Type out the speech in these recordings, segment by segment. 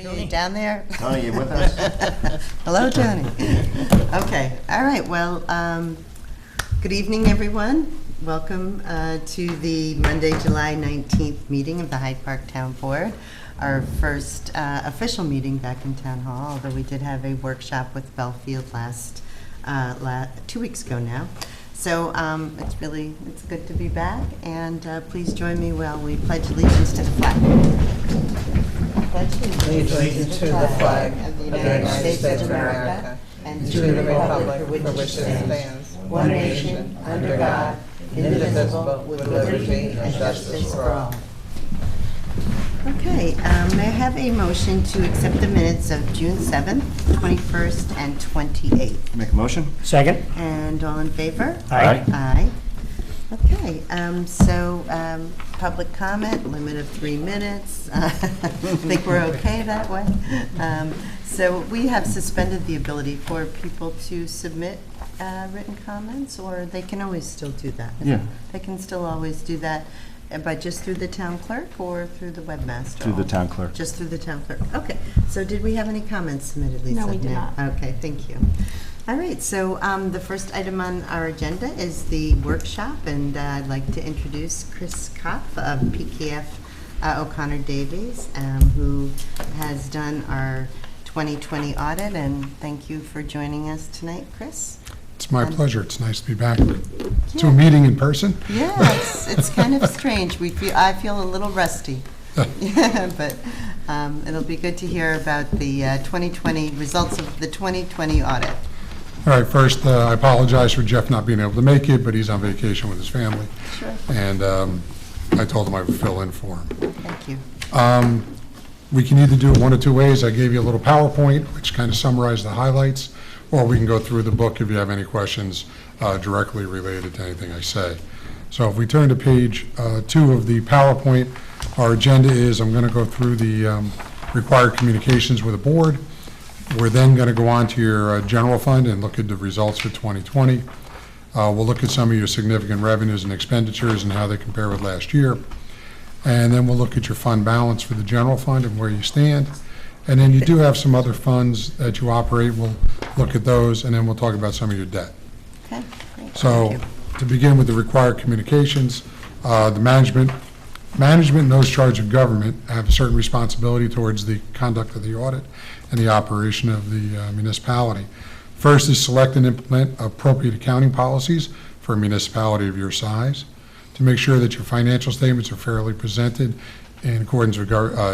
Tony, are you down there? Tony, you with us? Hello, Tony. Okay, all right, well, good evening, everyone. Welcome to the Monday, July 19th meeting of the Hyde Park Town Board, our first official meeting back in Town Hall, although we did have a workshop with Belfield 2 weeks ago now. So it's good to be back, and please join me while we pledge allegiance to the flag. Pledge allegiance to the flag of the United States of America and to the republic for which it stands, one nation, under God, indivisible, with liberty and justice for all. Okay, may I have a motion to accept the minutes of June 7th, 21st, and 28th? Make a motion? Second. And all in favor? Aye. Aye. Okay, public comment, limit of 3 minutes. I think we're okay that way. So we have suspended the ability for people to submit written comments, or they can always still do that. Yeah. They can still always do that, but just through the town clerk or through the webmaster? Through the town clerk. Just through the town clerk. Okay. So did we have any comments submitted, Lisa? No, we did not. Okay, thank you. All right, so the first item on our agenda is the workshop, and I'd like to introduce Chris Kopf of PKF O'Connor Davies, who has done our 2020 audit, and thank you for joining us tonight, Chris. It's my pleasure. It's nice to be back to a meeting in person. Yes, it's kind of strange. I feel a little rusty, yeah, but it'll be good to hear about the 2020 results of the 2020 audit. All right, first, I apologize for Jeff not being able to make it, but he's on vacation with his family. Sure. And I told him I would fill in for him. Thank you. We can either do it one of two ways. I gave you a little PowerPoint, which kind of summarized the highlights, or we can go through the book if you have any questions directly related to anything I say. So if we turn to page 2 of the PowerPoint, our agenda is I'm going to go through the required communications with the board. We're then going to go on to your general fund and look at the results for 2020. We'll look at some of your significant revenues and expenditures and how they compare with last year. And then we'll look at your fund balance for the general fund and where you stand. And then you do have some other funds that you operate. We'll look at those, and then we'll talk about some of your debt. Okay, great. So Thank you. to begin with the required communications, the management and those charged of government have a certain responsibility towards the conduct of the audit and the operation of the municipality. First is select and implement appropriate accounting policies for a municipality of your size to make sure that your financial statements are fairly presented in accordance with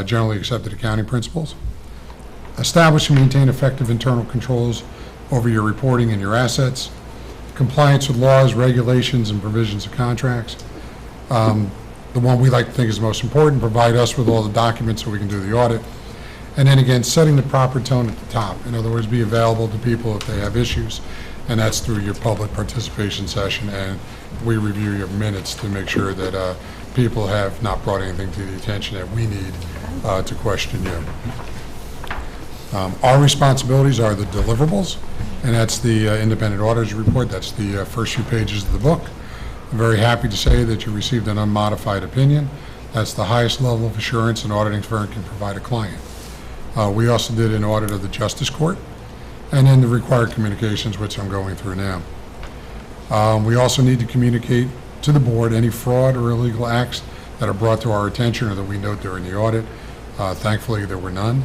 generally accepted accounting principles. Establish and maintain effective internal controls over your reporting and your assets. Compliance with laws, regulations, and provisions of contracts. The one we like to think is most important, provide us with all the documents so we can do the audit. And then again, setting the proper tone at the top. In other words, be available to people if they have issues, and that's through your public participation session, and we review your minutes to make sure that people have not brought anything to the attention that we need to question you. Our responsibilities are the deliverables, and that's the independent auditor's report. That's the first few pages of the book. I'm very happy to say that you received an unmodified opinion. That's the highest level of assurance an auditing firm can provide a client. We also did an audit of the Justice Court, and then the required communications, which I'm going through now. We also need to communicate to the board any fraud or illegal acts that are brought to our attention or that we note during the audit. Thankfully, there were none.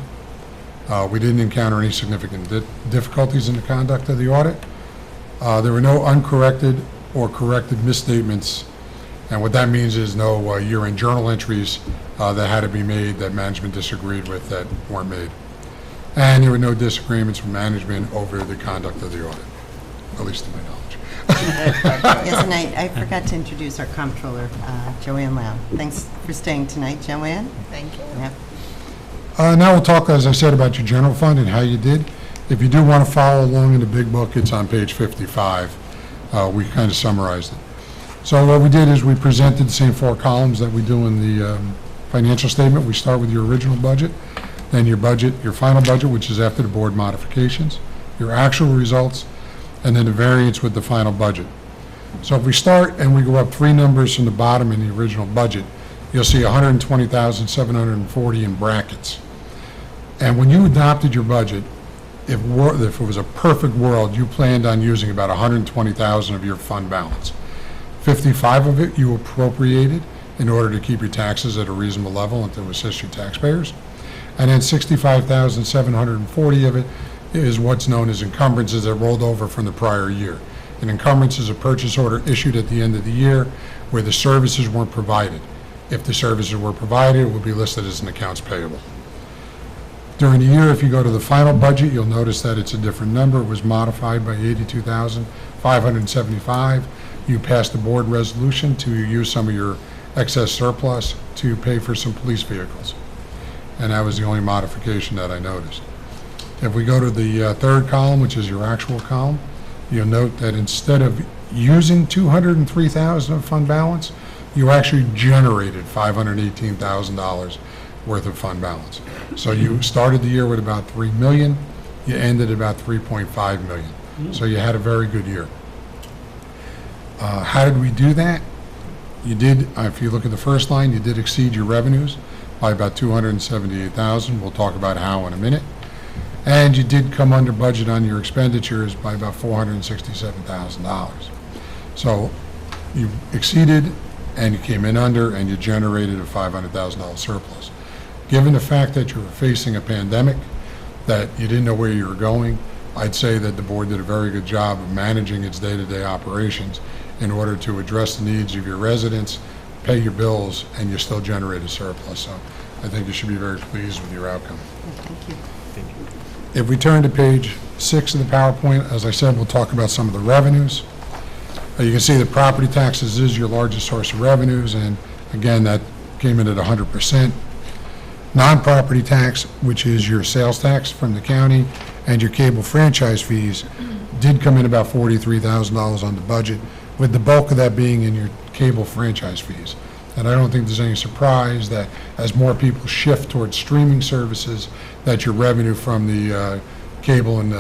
We didn't encounter any significant difficulties in the conduct of the audit. There were no uncorrected or corrected misstatements, and what that means is no year-end journal entries that had to be made that management disagreed with that weren't made. And there were no disagreements from management over the conduct of the audit, at least to my knowledge. Yes, and I forgot to introduce our comptroller, Joanne Lau. Thanks for staying tonight, Joanne. Thank you. Yep. Now we'll talk, as I said, about your general fund and how you did. If you do want to follow along in the big book, it's on page 55. We kind of summarized it. So what we did is we presented the same 4 columns that we do in the financial statement. We start with your original budget, then your budget, your final budget, which is after the board modifications, your actual results, and then the variance with the final budget. So if we start and we go up 3 numbers from the bottom in the original budget, you'll see 120,740 in brackets. And when you adopted your budget, if it was a perfect world, you planned on using about 120,000 of your fund balance. 55 of it you appropriated in order to keep your taxes at a reasonable level and to assist your taxpayers. And then 65,740 of it is what's known as encumbrances that rolled over from the prior year. An encumbrance is a purchase order issued at the end of the year where the services weren't provided. If the services were provided, it would be listed as an accounts payable. During the year, if you go to the final budget, you'll notice that it's a different number. It was modified by 82,575. You passed a board resolution to use some of your excess surplus to pay for some police vehicles. And that was the only modification that I noticed. If we go to the third column, which is your actual column, you'll note that instead of using 203,000 of fund balance, you actually generated $518,000 worth of fund balance. So you started the year with about 3 million, you ended at about 3.5 million. So you had a very good year. How did we do that? You did, if you look at the first line, you did exceed your revenues by about 278,000. We'll talk about how in a minute. And you did come under budget on your expenditures by about $467,000. So you exceeded and you came in under and you generated a $500,000 surplus. Given the fact that you were facing a pandemic, that you didn't know where you were going, I'd say that the board did a very good job of managing its day-to-day operations in order to address the needs of your residents, pay your bills, and you still generate a surplus. So I think you should be very pleased with your outcome. Thank you. If we turn to page 6 of the PowerPoint, as I said, we'll talk about some of the revenues. You can see that property taxes is your largest source of revenues, and again, that came in at 100%. Non-property tax, which is your sales tax from the county, and your cable franchise fees, did come in about $43,000 on the budget, with the bulk of that being in your cable franchise fees. And I don't think there's any surprise that as more people shift towards streaming services, that your revenue from the cable and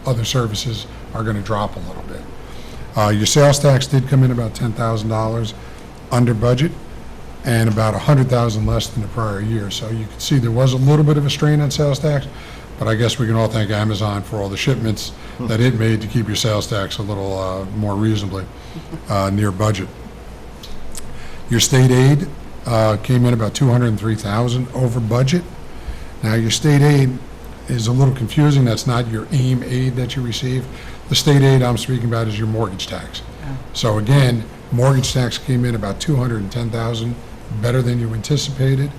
other services are going to drop a little bit. Your sales tax did come in about $10,000 under budget and about $100,000 less than the prior year. So you can see there was a little bit of a strain on sales tax, but I guess we can all thank Amazon for all the shipments that it made to keep your sales tax a little more reasonably near budget. Your state aid came in about $203,000 over budget. Now your state aid is a little confusing. That's not your AIM aid that you receive. The state aid I'm speaking about is your mortgage tax. So again, mortgage tax came in about $210,000 better than you anticipated,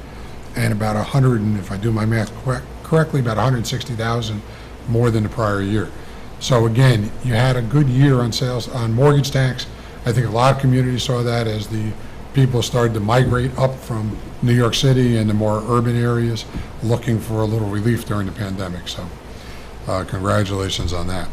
and about 100, and if I do my math correctly, about 160,000 more than the prior year. So again, you had a good year on sales on mortgage tax. I think a lot of communities saw that as the people started to migrate up from New York City and the more urban areas looking for a little relief during the pandemic. So congratulations on that.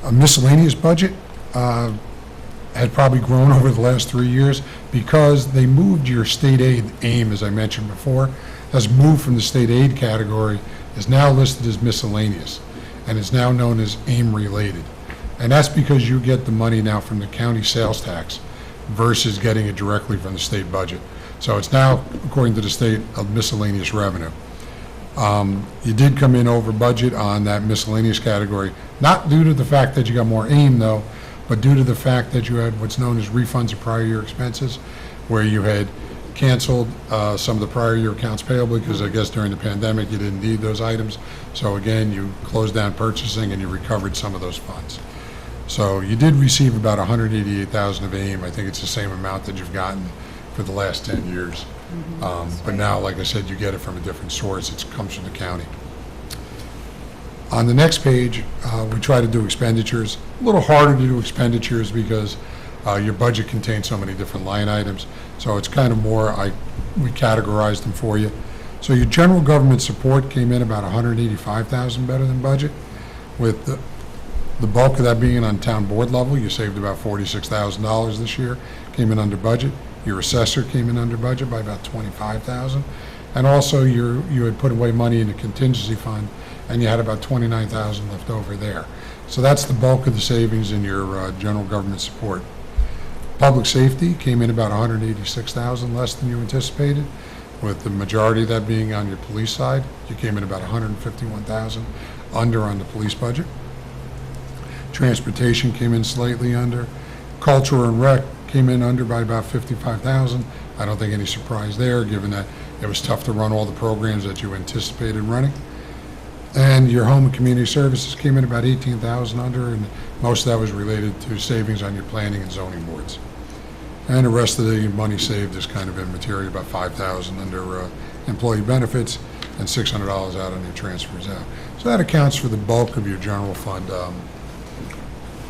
A miscellaneous budget had probably grown over the last 3 years because they moved your state aid AIM, as I mentioned before, has moved from the state aid category, is now listed as miscellaneous, and is now known as AIM related. And that's because you get the money now from the county sales tax versus getting it directly from the state budget. So it's now, according to the state, a miscellaneous revenue. You did come in over budget on that miscellaneous category, not due to the fact that you got more AIM though, but due to the fact that you had what's known as refunds of prior year expenses, where you had canceled some of the prior year accounts payable because I guess during the pandemic you didn't need those items. So again, you closed down purchasing and you recovered some of those funds. So you did receive about 188,000 of AIM. I think it's the same amount that you've gotten for the last 10 years. But now, like I said, you get it from a different source. It comes from the county. On the next page, we try to do expenditures. A little harder to do expenditures because your budget contains so many different line items. So it's kind of more, we categorized them for you. So your general government support came in about 185,000 better than budget, with the bulk of that being on town board level. You saved about $46,000 this year, came in under budget. Your assessor came in under budget by about $25,000. And also you had put away money in the contingency fund and you had about $29,000 left over there. So that's the bulk of the savings in your general government support. Public safety came in about $186,000 less than you anticipated. with the majority of that being on your police side. You came in about 151,000 under on the police budget. Transportation came in slightly under. Culture and rec came in under by about 55,000. I don't think any surprise there, given that it was tough to run all the programs that you anticipated running. And your home and community services came in about 18,000 under, and most of that was related to savings on your planning and zoning boards. And the rest of the money saved is kind of immaterial, about 5,000 under employee benefits and $600 out on your transfers out. So that accounts for the bulk of your general fund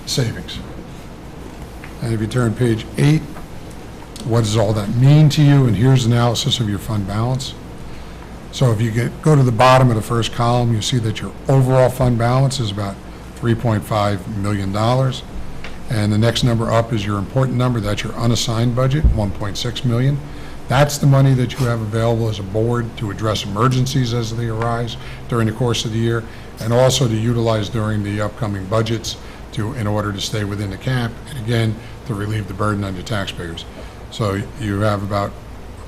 savings. And if you turn page 8, what does all that mean to you? And here's analysis of your fund balance. So if you go to the bottom of the first column, you see that your overall fund balance is about $3.5 million. And the next number up is your important number. That's your unassigned budget, $1.6 million. That's the money that you have available as a board to address emergencies as they arise during the course of the year, and also to utilize during the upcoming budgets in order to stay within the cap, and again, to relieve the burden on your taxpayers. So you have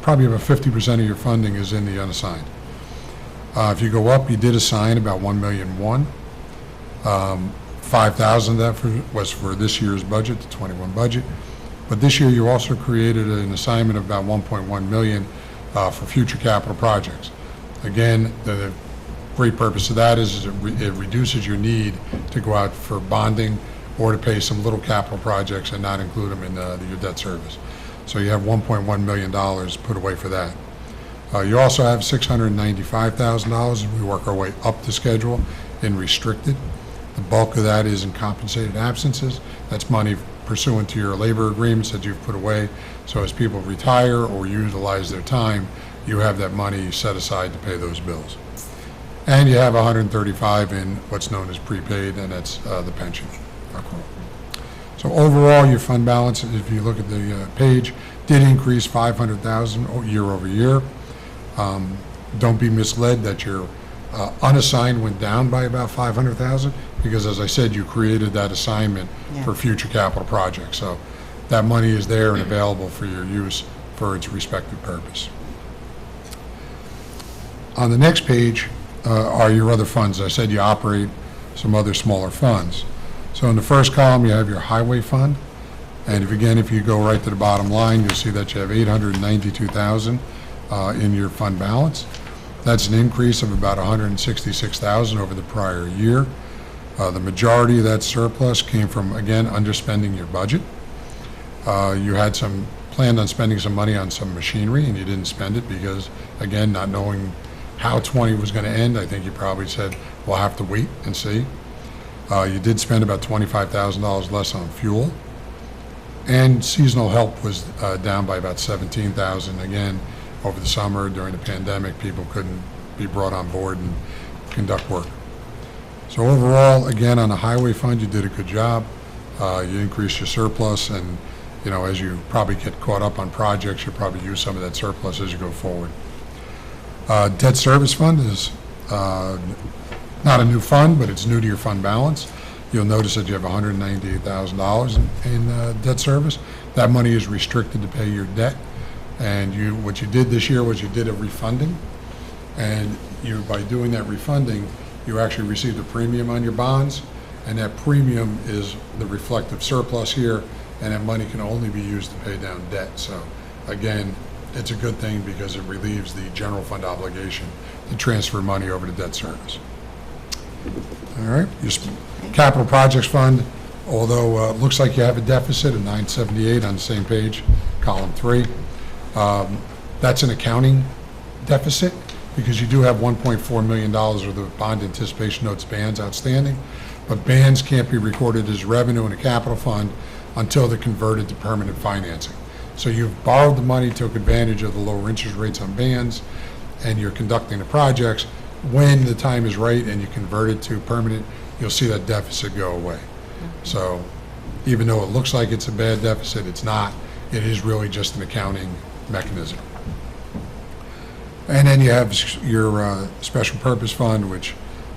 probably about 50% of your funding is in the unassigned. If you go up, you did assign about $1,000,001. 5,000 of that was for this year's budget, the 21 budget. But this year you also created an assignment of about 1.1 million for future capital projects. Again, the great purpose of that is it reduces your need to go out for bonding or to pay some little capital projects and not include them in your debt service. So you have $1.1 million put away for that. You also have $695,000 as we work our way up the schedule in restricted. The bulk of that is in compensated absences. That's money pursuant to your labor agreements that you've put away. So as people retire or utilize their time, you have that money set aside to pay those bills. And you have 135 in what's known as prepaid, and that's the pension accrual. So overall, your fund balance, if you look at the page, did increase 500,000 year over year. Don't be misled that your unassigned went down by about 500,000 because, as I said, you created that assignment for future capital projects. So that money is there and available for your use for its respective purpose. On the next page are your other funds. I said you operate some other smaller funds. So in the first column, you have your highway fund. And if you go right to the bottom line, you'll see that you have 892,000 in your fund balance. That's an increase of about 166,000 over the prior year. The majority of that surplus came from, again, underspending your budget. You had planned on spending some money on some machinery, and you didn't spend it because, again, not knowing how 20 was going to end. I think you probably said, we'll have to wait and see. You did spend about $25,000 less on fuel. And seasonal help was down by about $17,000. Again, over the summer during the pandemic, people couldn't be brought on board and conduct work. So overall, again, on the highway fund, you did a good job. You increased your surplus, and as you probably get caught up on projects, you'll probably use some of that surplus as you go forward. Debt service fund is not a new fund, but it's new to your fund balance. You'll notice that you have $198,000 in debt service. That money is restricted to pay your debt. And what you did this year was you did a refunding. And by doing that refunding, you actually received a premium on your bonds. And that premium is the reflective surplus here. And that money can only be used to pay down debt. So again, it's a good thing because it relieves the general fund obligation to transfer money over to debt service. All right, your capital projects fund, although it looks like you have a deficit of 978 on the same page, column 3. That's an accounting deficit because you do have $1.4 million worth of bond anticipation notes bands outstanding, but bands can't be recorded as revenue in a capital fund until they're converted to permanent financing. So you've borrowed the money, took advantage of the lower interest rates on bands, and you're conducting the projects. When the time is right and you convert it to permanent, you'll see that deficit go away. So even though it looks like it's a bad deficit, it's not. It is really just an accounting mechanism. And then you have your special purpose fund, which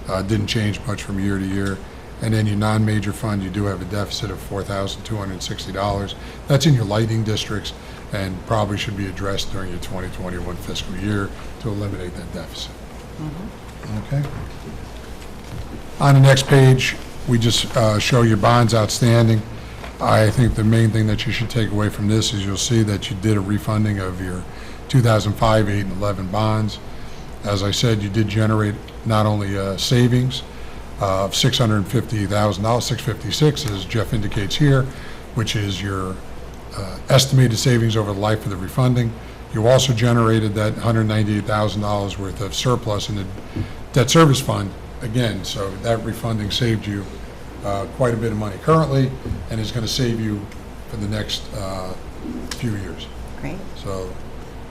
didn't change much from year to year. And then your non-major fund, you do have a deficit of $4,260. That's in your lighting districts. and probably should be addressed during your 2021 fiscal year to eliminate that deficit. Okay? On the next page, we just show your bonds outstanding. I think the main thing that you should take away from this is you'll see that you did a refunding of your 2005, 8, and 11 bonds. As I said, you did generate not only savings of $650,000, $656, as Jeff indicates here, which is your estimated savings over the life of the refunding. You also generated that $198,000 worth of surplus in the debt service fund again, so that refunding saved you quite a bit of money currently and is going to save you for the next few years. Great. So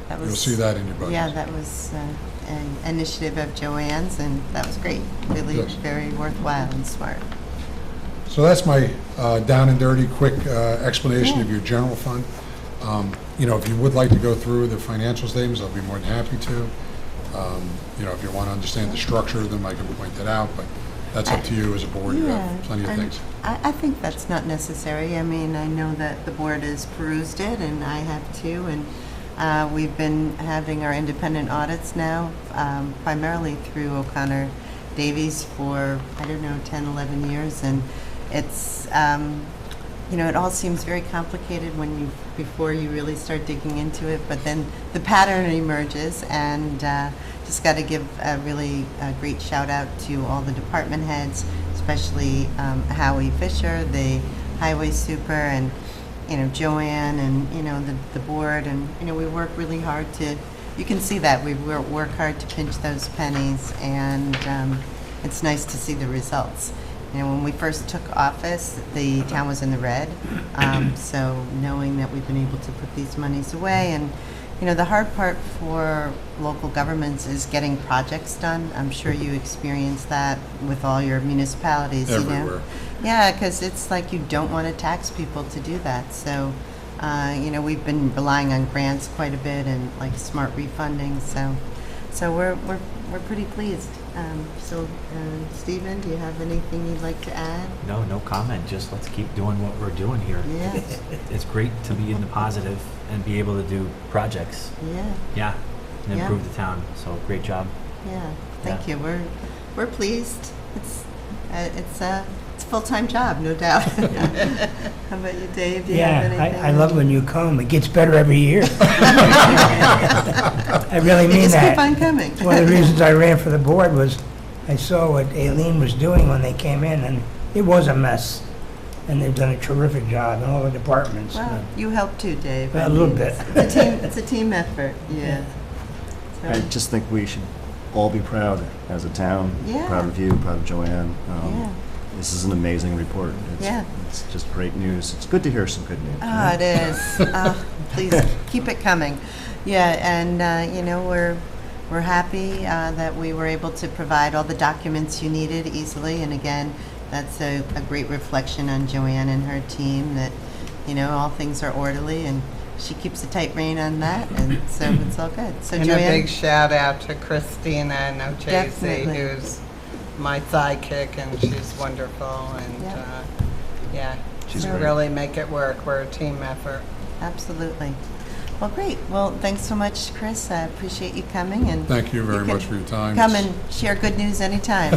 That you'll was, see that in your budget. yeah, that was an initiative of Joanne's, and that was great. Really Yes. very worthwhile and smart. So that's my down and dirty, quick explanation Yeah. of your general fund. You know, if you would like to go through the financial statements, I'll be more than happy to. You know, if you want to understand the structure of them, I can point that out, but that's up to you as a board. You have plenty of and things. I think that's not necessary. I mean, I know that the board has perused it, and I have too, and we've been having our independent audits now, primarily through O'Connor Davies for, I don't know, 10, 11 years, and it's, you know, it all seems very complicated before you really start digging into it, but then the pattern emerges, and just got to give a really great shout out to all the department heads, especially Howie Fisher, the highway super, and you know, Joanne, and you know, the board, and you know, we work really hard to, you can see that we work hard to pinch those pennies, and it's nice to see the results. You know, when we first took office, the town was in the red, so knowing that we've been able to put these monies away, and you know, the hard part for local governments is getting projects done. I'm sure you experience that with all your municipalities. Everywhere. You know? Yeah, because it's like you don't want to tax people to do that. So, you know, we've been relying on grants quite a bit and like smart refunding. So we're pretty pleased. Stephen, do you have anything you'd like to add? No comment. Just let's keep doing what we're doing here. Yeah. It's great to be in the positive and be able to do projects. Yeah. Yeah, and Yeah. improve the town. So great job. Yeah. Thank you. We're pleased. It's a full-time job, no doubt. How about you, Dave? Do you have Yeah, anything? I love when you come. It gets better every year. I really You mean just that. keep on coming. One of the reasons I ran for the board was I saw what Aileen was doing when they came in, and it was a mess. And they've done a terrific job in all the departments. Well, you help too, Dave. A little bit. It's a team effort, yeah. I So, just think we should all be proud as a town. Yeah. Proud of you, proud of Joanne. Yeah. This is an amazing report. Yeah. It's just great news. It's good to hear some good news. Oh, it is. Please keep it coming. Yeah, and you know, we're happy that we were able to provide all the documents you needed easily, and again, that's a great reflection on Joanne and her team, that you know, all things are orderly, and she keeps a tight rein on that, and so it's all good. So And Joanne, a big shout out to Christina and OJC, Definitely. who's my sidekick, and she's wonderful, and Yeah. yeah, She's she great. really make it work. We're a team effort. absolutely. Well, great. Well, thanks so much, Chris. I appreciate you coming, and Thank you very can much for your time. come and share good news anytime.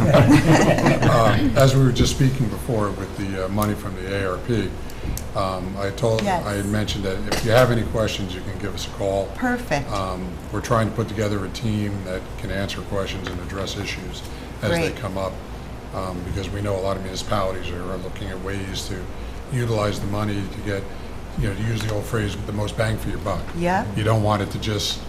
As we were just speaking before with the money from the ARP, Yes. I had mentioned that if you have any questions, you can give us a call. Perfect. We're trying to put together a team that can answer questions and address issues as they Great. come up, because we know a lot of municipalities are looking at ways to utilize the money to get, you know, to use the old phrase, the most bang for your buck. Yeah. You don't want it to just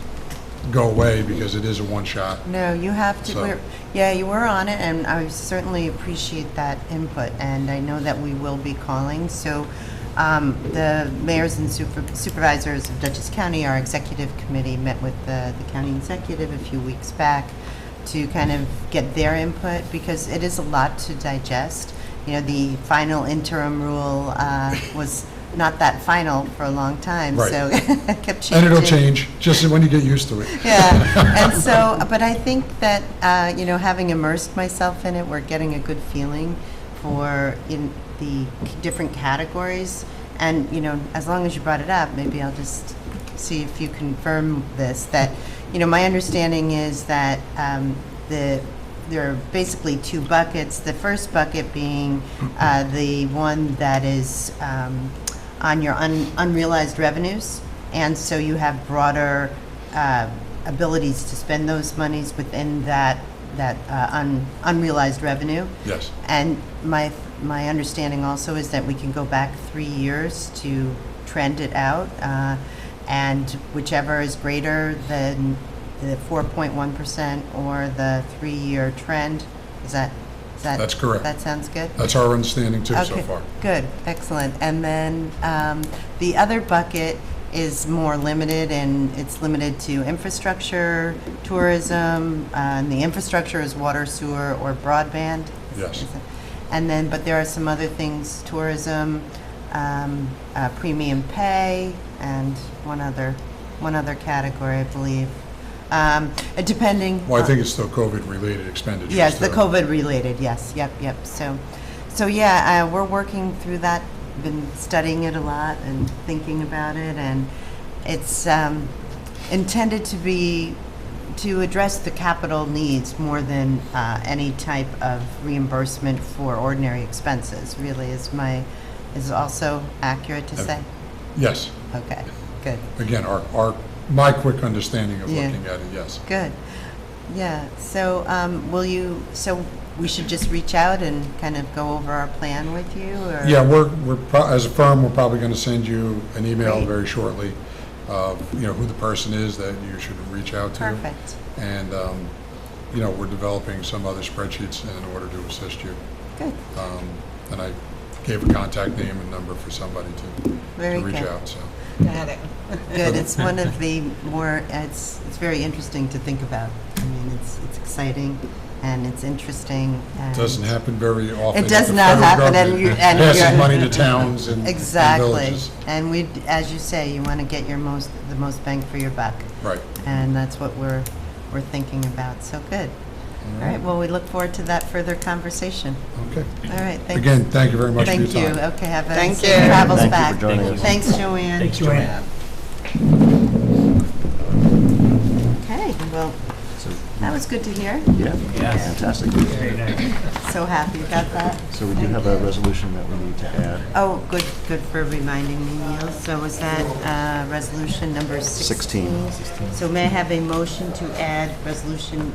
go away because it is a one-shot. No, you have to, So- yeah, you were on it, and I certainly appreciate that input, and I know that we will be calling. So the mayors and supervisors of Dutchess County, our executive committee, met with the county executive a few weeks back to kind of get their input, because it is a lot to digest. You know, the final interim rule was not that final for a long time, Right. so it kept changing. And it'll change, just when you get used to it. Yeah, and so, but I think that, you know, having immersed myself in it, we're getting a good feeling for in the different categories. And, you know, as long as you brought it up, maybe I'll just see if you confirm this, that, my understanding is that there are basically two buckets. The first bucket being the one that is on your unrealized revenues, and so you have broader abilities to spend those monies within that unrealized revenue. Yes. And my understanding also is that we can go back 3 years to trend it out, and whichever is greater than the 4.1% or the 3-year trend, is that? That's correct. That sounds good? That's our understanding too so Okay, far. good, excellent. And then the other bucket is more limited, and it's limited to infrastructure, tourism, and the infrastructure is water, sewer, or broadband. Yes. And then, but there are some other things, tourism, premium pay, and one other category, I believe. Depending. Well, I think it's still COVID-related expenditures. Yes, the too. COVID-related, yes, yep. So yeah, we're working through that, been studying it a lot and thinking about it, and it's intended to address the capital needs more than any type of reimbursement for ordinary expenses, really, is also accurate to say? Yes. Okay, good. Again, my quick understanding of Yeah. looking at it, yes. Good. Yeah, so so we should just reach out and kind of go over our plan with you, or? Yeah, as a firm, we're probably going to send you an email Great. very shortly of, who the person is that you should reach out to. Perfect. And, we're developing some other spreadsheets in order to assist you. Good. And I gave a contact name and number for somebody to Very reach good. out, so. Got it. Good. It's one of the more, it's very interesting to think about. I mean, it's exciting and it's interesting. And It doesn't happen very often. It does that the not federal happen, and government and passes you're- money to towns and Exactly. villages. And we, as you say, you want to get the most bang for your buck. Right. And that's what we're thinking about. So good. All right. Well, we look forward to that further conversation. Okay. All right. Thanks. Again, thank you very much for your Thank time. you. Okay. Have a Thank safe you. travels Thank you back. for joining us. Thanks, Joanne. Thanks, Joanne. Okay. Well, So, that was good to hear. yeah, Yes. fantastic. Very nice. So happy about that. So we do have a resolution that we need to add. Oh, good for reminding me, Neil. So was that resolution number 16? 16. So may I have a motion to add resolution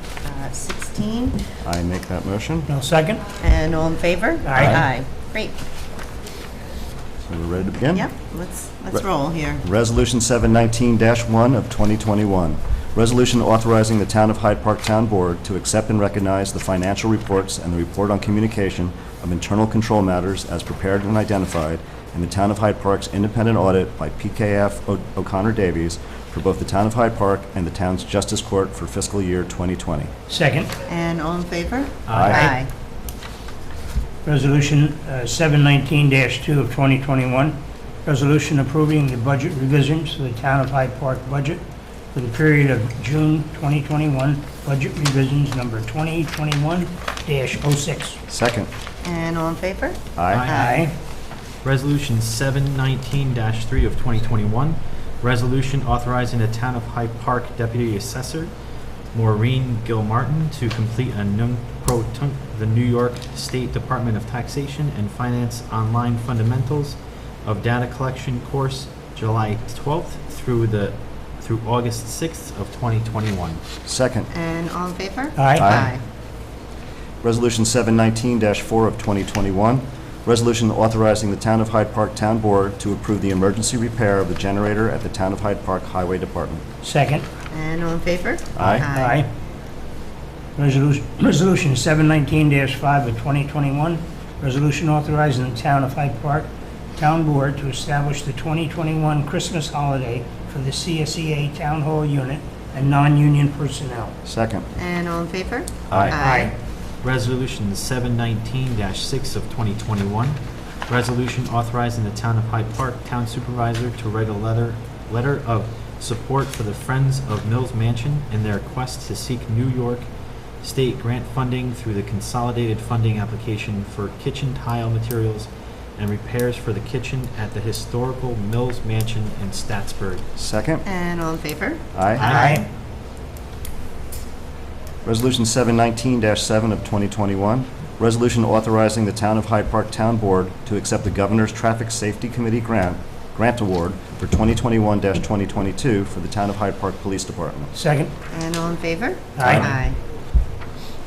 16? I make that motion. No second? And all in favor? Aye. Aye. Great. So we're ready to begin? Yep, let's roll here. Resolution 719-1 of 2021. Resolution authorizing the Town of Hyde Park Town Board to accept and recognize the financial reports and the report on communication of internal control matters as prepared and identified in the Town of Hyde Park's independent audit by PKF O'Connor Davies for both the Town of Hyde Park and the Town's Justice Court for fiscal year 2020. Second. And all in favor? Aye. Resolution 719-2 of 2021, resolution approving the budget revisions for the Town of Hyde Park budget for the period of June 2021, budget revisions number 2021-06. Second. And all in favor? Aye. Aye. Resolution 719-3 of 2021, resolution authorizing the Town of Hyde Park Deputy Assessor Maureen Gilmartin to complete a non-pro-tunc the New York State Department of Taxation and Finance online fundamentals of data collection course July 12th through August 6th of 2021. Second. And all in favor? Aye. Resolution 719-4 of 2021, resolution authorizing the Town of Hyde Park Town Board to approve the emergency repair of the generator at the Town of Hyde Park Highway Department. Second. And all in favor? Aye. Aye. Resolution 719-5 of 2021, resolution authorizing the Town of Hyde Park Town Board to establish the 2021 Christmas holiday for the CSEA Town Hall unit and non-union personnel. Second. And all in favor? Aye. Resolution 719-6 of 2021, resolution authorizing the Town of Hyde Park Town Supervisor to write a letter of support for the Friends of Mills Mansion in their quest to seek New York State grant funding through the consolidated funding application for kitchen tile materials and repairs for the kitchen at the historical Mills Mansion in Statsburg. Second. And all in favor? Aye. Resolution 719-7 of 2021, resolution authorizing the Town of Hyde Park Town Board to accept the Governor's Traffic Safety Committee grant award for 2021-2022 for the Town of Hyde Park Police Department. Second. And all in favor? Aye.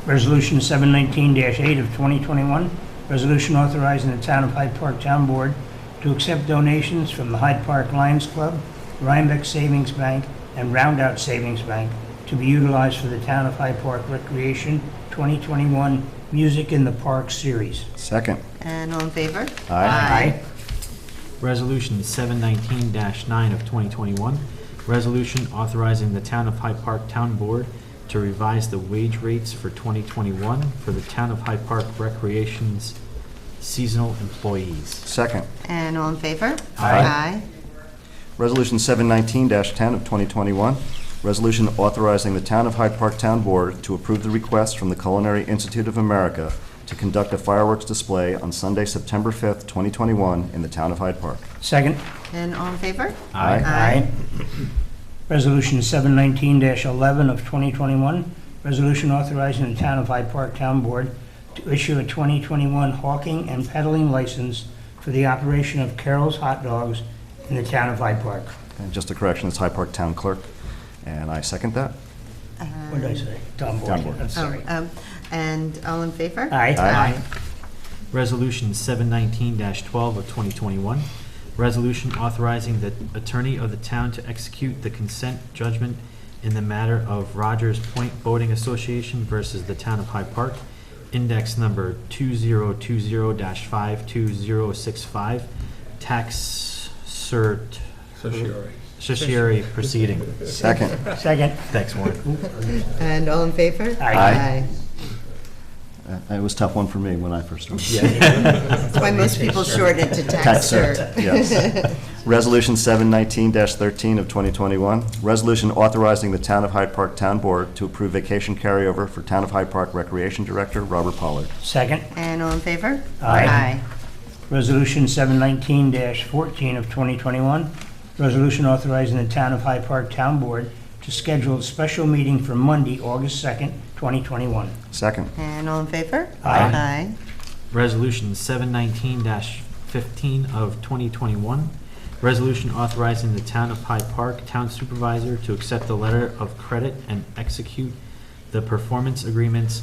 Resolution 719-8 of 2021, resolution authorizing the Town of Hyde Park Town Board to accept donations from the Hyde Park Lions Club, Rhinebeck Savings Bank, and Roundout Savings Bank to be utilized for the Town of Hyde Park Recreation 2021 Music in the Park Series. Second. And all in favor? Aye. Resolution 719-9 of 2021, resolution authorizing the Town of Hyde Park Town Board to revise the wage rates for 2021 for the Town of Hyde Park Recreation's seasonal employees. Second. And all in favor? Aye. Resolution 719-10 of 2021, resolution authorizing the Town of Hyde Park Town Board to approve the request from the Culinary Institute of America to conduct a fireworks display on Sunday, September 5th, 2021 in the Town of Hyde Park. Second. And all in favor? Aye. Resolution 719-11 of 2021, resolution authorizing the Town of Hyde Park Town Board to issue a 2021 hawking and peddling license for the operation of Carol's Hot Dogs in the Town of Hyde Park. And just a correction, it's Hyde Park Town Clerk, and I second that. What did I say? Town Board. Town Board. I'm sorry. And all in favor? Aye. Resolution 719-12 of 2021, resolution authorizing the attorney of the town to execute the consent judgment in the matter of Rogers Point Boating Association versus the Town of Hyde Park, index number 2020-52065, tax certiorari proceeding. Second. Second. Thanks, Warren. And all in favor? Aye. It was a tough one for me when I first started. That's why most people shorten it to tax cert. Yes. Resolution 719-13 of 2021, resolution authorizing the Town of Hyde Park Town Board to approve vacation carryover for Town of Hyde Park Recreation Director Robert Pollard. Second. And all in favor? Aye. Resolution 719-14 of 2021, resolution authorizing the Town of Hyde Park Town Board to schedule a special meeting for Monday, August 2nd, 2021. Second. And all in favor? Aye. Resolution 719-15 of 2021, resolution authorizing the Town of Hyde Park Town Supervisor to accept the letter of credit and execute the performance agreement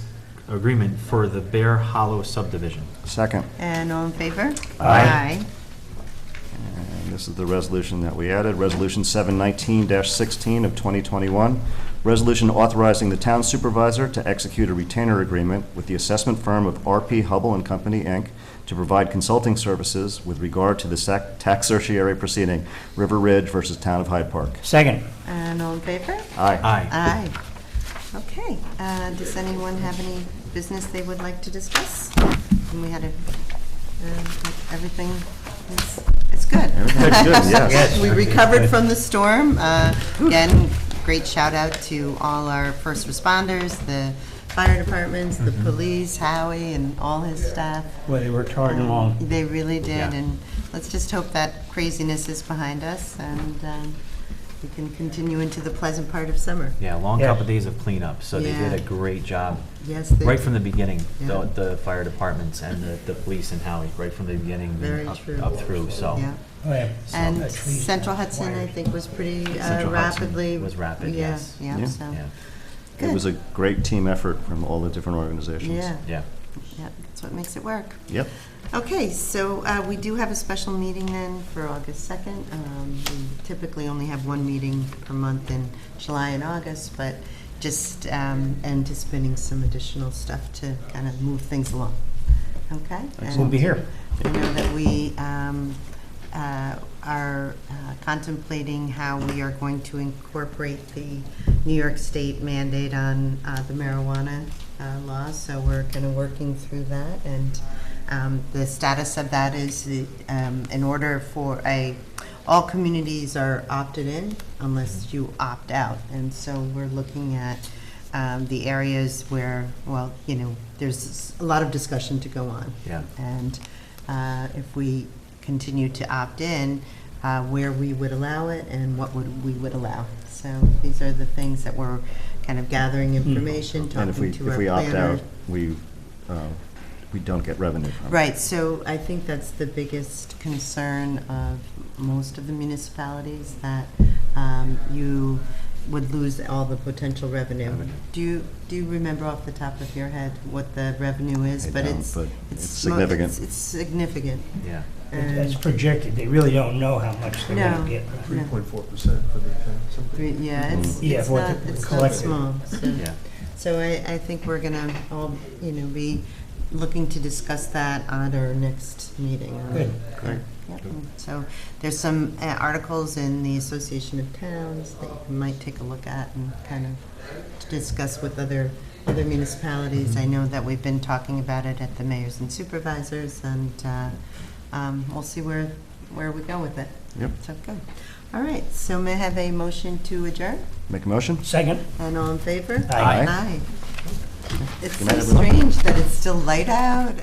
for the Bear Hollow subdivision. Second. And all in favor? Aye. And this is the resolution that we added, Resolution 719-16 of 2021, resolution authorizing the town supervisor to execute a retainer agreement with the assessment firm of R.P. Hubble and Company, Inc., to provide consulting services with regard to the tax certiorari proceeding, River Ridge versus Town of Hyde Park. Second. And all in favor? Aye. Aye. Okay. Does anyone have any business they would like to discuss? And we had everything is good. Everything's good, yes. We recovered from the storm. Again, great shout out to all our first responders, the fire departments, the police, Howie, and all his staff. Well, they worked hard and long. They really did, Yeah. and let's just hope that craziness is behind us, and we can continue into the pleasant part of summer. Yeah, long Yeah. couple days of cleanup, so they Yeah. did a great job. Yes, they Right from the beginning, Yeah. the fire departments and the police and Howie, right from the beginning, Very up true. up through, so. Yeah. Oh, yeah. And That tree's Central not Hudson, I wired. think, was pretty Central Hudson rapidly. was rapid, Yeah, yes. yeah, Yeah. so, Yeah, It was a great team effort from all the different organizations. yeah, yeah. yeah, that's what makes it work. Yep. Okay, so we do have a special meeting then for August 2nd. We typically only have one meeting per month in July and August, but just anticipating some additional stuff to kind of move things along. Okay? We'll be here. I know that we are contemplating how we are going to incorporate the New York State mandate on the marijuana laws, so we're kind of working through that, and the status of that is in order for all communities are opted in unless you opt out, and so we're looking at the areas where, well, you know, there's a lot of discussion to go on. Yeah. And if we continue to opt in, where we would allow it and what we would allow. So these are the things that we're kind of gathering information, And if talking to our we opt planner. out, we don't get revenue from it. Right, so I think that's the biggest concern of most of the municipalities, that you would lose all the potential revenue. Do you remember off the top of your head what the revenue is? I don't, but it's mo- significant. It's significant. Yeah. And It's projected, they really don't know how much they're No. gonna get. No. 3.4% for the town, something. Yeah, Yeah, it's what not, the it's not collective. small. So, Yeah. so I think we're gonna all, be looking to discuss that at our next meeting. Good. Great. So there's some articles in the Association of Towns that you might take a look at and kind of discuss with other municipalities. I know that we've been talking about it at the mayors and supervisors, and we'll see where we go with it. Yep. So good. All right, so may I have a motion to adjourn? Make a motion? Second? And all in favor? Aye. Aye. It's Good so night, everyone. strange that it's still light out.